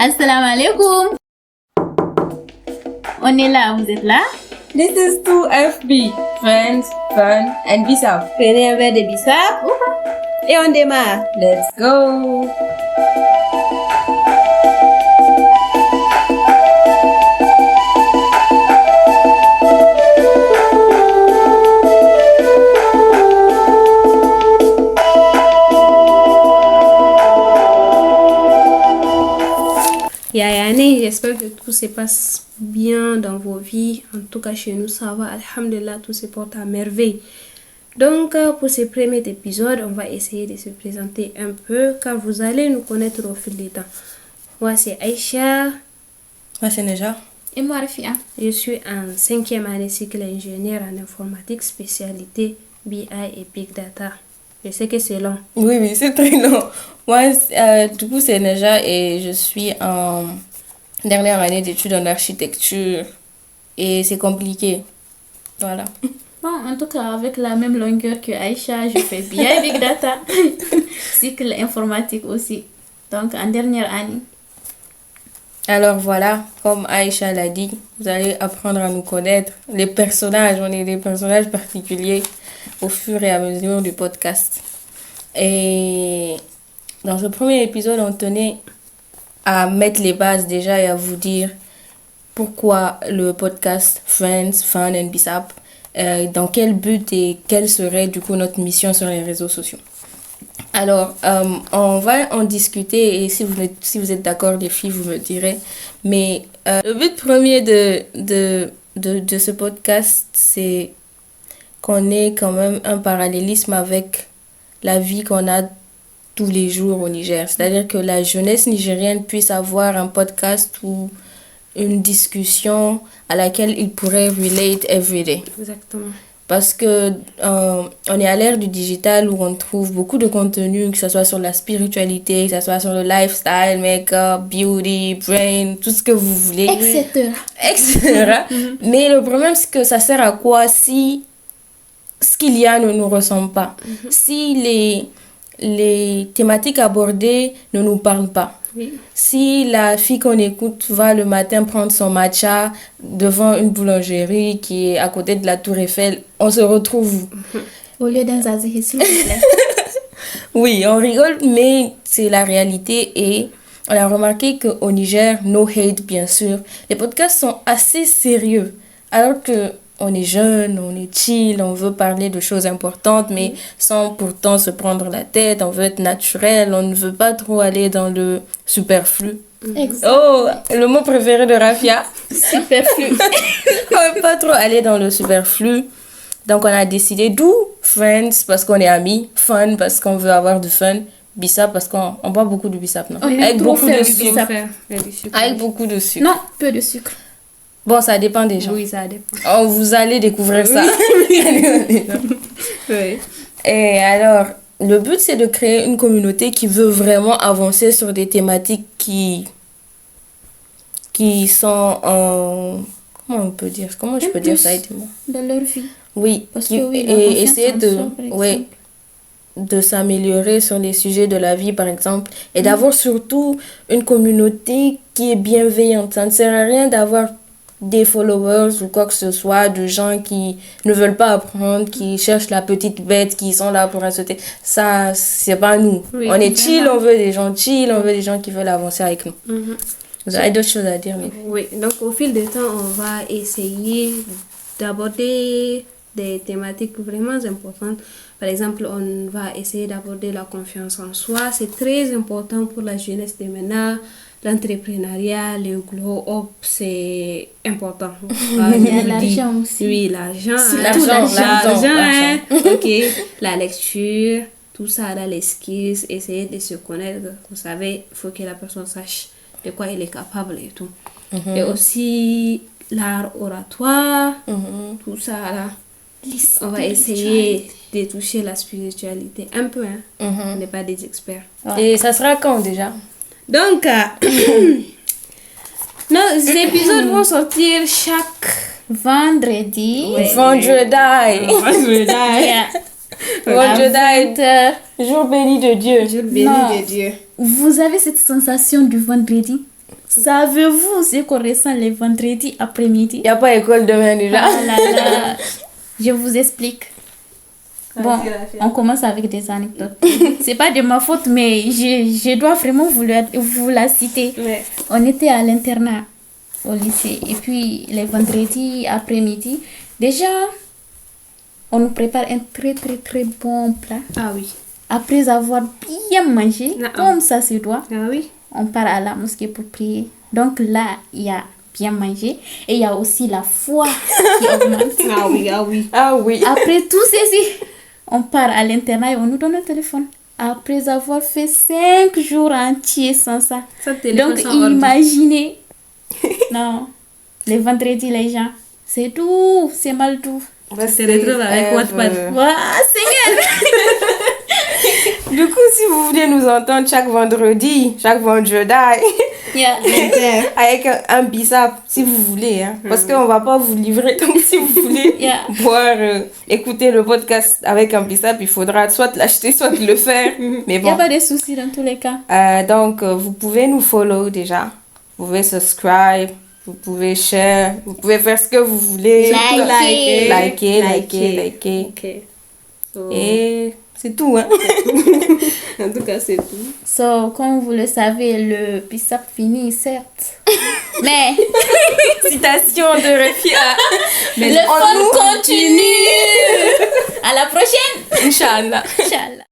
Assalamu alaikum. On est là, vous êtes là? This is 2FB, Friends, Fun and Bissap. Prenez un verre de bissap et on démarre. Let's go! Yayane, j'espère que tout se passe bien dans vos vies. En tout cas, chez nous, ça va. Alhamdulillah, tout se porte à merveille. Donc, pour ce premier épisode, on va essayer de se présenter un peu, car vous allez nous connaître au fil du temps. Moi, c'est Aïcha. Moi, c'est Neja. Et moi, Rafia. Je suis en 5e année cycle ingénieur en informatique, spécialité BI et Big Data. Je sais que c'est long. Oui, c'est très long. Moi, du coup, c'est Neja et je suis en dernière année d'études en architecture. Et c'est compliqué. Voilà. Bon, en tout cas, avec la même longueur que Aïcha, je fais BI Big Data. Cycle informatique aussi. Donc, en dernière année. Alors voilà, comme Aïcha l'a dit, vous allez apprendre à nous connaître. Les personnages, on est des personnages particuliers au fur et à mesure du podcast. Et dans ce premier épisode, on tenait à mettre les bases déjà et à vous dire pourquoi le podcast Friends, Fun and Bissap, dans quel but et quelle serait du coup notre mission sur les réseaux sociaux. Alors, on va en discuter et si vous êtes d'accord les filles, vous me direz. Mais le but premier de ce podcast, c'est qu'on ait quand même un parallélisme avec la vie qu'on a tous les jours au Niger. C'est-à-dire que la jeunesse nigérienne puisse avoir un podcast ou une discussion à laquelle ils pourraient relate every day. Exactement. Parce que on est à l'ère du digital où on trouve beaucoup de contenu, que ce soit sur la spiritualité, que ce soit sur le lifestyle, make-up, beauty, brain, tout ce que vous voulez. Etc. Mais le problème, c'est que ça sert à quoi si ce qu'il y a ne nous ressemble pas? Si les thématiques abordées ne nous parlent pas? Oui. Si la fille qu'on écoute va le matin prendre son matcha devant une boulangerie qui est à côté de la Tour Eiffel, on se retrouve Au lieu d'un zazie, s'il vous plaît. Oui, on rigole, mais c'est la réalité et on a remarqué qu'au Niger, no hate bien sûr, les podcasts sont assez sérieux. Alors que on est jeune, on est chill, on veut parler de choses importantes, mais sans pourtant se prendre la tête, on veut être naturel, on ne veut pas trop aller dans le superflu. Oh, le mot préféré de Rafia. Superflu. On veut pas trop aller dans le superflu. Donc, on a décidé d'où Friends parce qu'on est amis, Fun parce qu'on veut avoir du fun, Bissap parce qu'on boit beaucoup de Bissap, non? Avec beaucoup de sucre. Avec beaucoup de sucre. Non, peu de sucre. Bon, ça dépend des gens. Oui, ça dépend. Oh, vous allez découvrir ça. Oui. Et alors, le but, c'est de créer une communauté qui veut vraiment avancer sur des thématiques qui sont comment on peut dire, comment je peux dire ça, aidez-moi. Dans leur vie. Oui, Parce que oui, la et confiance essayer en de, soi, par exemple. de s'améliorer sur les sujets de la vie, par exemple, et d'avoir surtout une communauté qui est bienveillante. Ça ne sert à rien d'avoir des followers ou quoi que ce soit, de gens qui ne veulent pas apprendre, qui cherchent la petite bête, qui sont là pour insulter. Ça, c'est pas nous. Oui, on est chill, on veut des gens chill, on veut des gens qui veulent avancer avec nous. Mhm. Vous avez d'autres choses à dire, mais... Oui, donc au fil du temps, on va essayer d'aborder des thématiques vraiment importantes. Par exemple, on va essayer d'aborder la confiance en soi. C'est très important pour la jeunesse de maintenant. L'entrepreneuriat, le glow-up, c'est important. Il y a l'argent aussi. Oui, l'argent. Surtout L'argent, hein. l'argent. Ok, la lecture, tout ça, là, les skills, essayer de se connaître. Vous savez, il faut que la personne sache de quoi elle est capable et tout. Et aussi l'art oratoire, tout ça, là. On va essayer de toucher la spiritualité un peu, hein. On n'est pas des experts. Et ça sera quand déjà? Donc, nos épisodes vont sortir chaque Vendredi. Vendredi. Vendredi. Jour béni de Dieu. Jour béni Non. de Dieu. Vous avez cette sensation du vendredi? Savez-vous ce qu'on ressent les vendredis après-midi? Il n'y a pas école demain déjà. Ah là là, je vous explique. Bon, on commence avec des anecdotes. C'est pas de ma faute, mais je dois vraiment vous la citer. Ouais. On était à l'internat au lycée et puis les vendredis après-midi, déjà, on nous prépare un très très très bon plat. Ah oui. Après avoir bien mangé, Ah, comme ça se doit, Ah oui. on part à la mosquée pour prier. Donc là, il y a bien mangé et il y a aussi la foi qui augmente. Ah oui, ah oui. Ah oui. Après tout ceci, on part à l'internat et on nous donne le téléphone. Après avoir fait 5 jours entiers sans ça. Ça, téléphone Donc sans ordi. imaginez. Non, les vendredis, les gens, c'est doux, c'est mal doux. Bah, Tu te retrouves avec Wattpad. Waouh, Seigneur! Du coup, si vous voulez nous entendre chaque vendredi, Yeah. avec un bissap, si vous voulez, hein, parce qu'on va pas vous livrer. Donc, si vous voulez Yeah. pouvoir écouter le podcast avec un bissap, il faudra soit l'acheter, soit le faire. Mais Il n'y bon. a pas de soucis dans tous les cas. Donc, vous pouvez nous follow déjà. Vous pouvez subscribe, vous pouvez share, vous pouvez faire ce que vous voulez. Liker. Ok. So, Et c'est tout, hein. en tout cas, c'est tout. So, comme vous le savez, le PISAP finit, certes. Mais Citation de Refia. le fun continue. À la prochaine. Inch'Allah. Inch'Allah.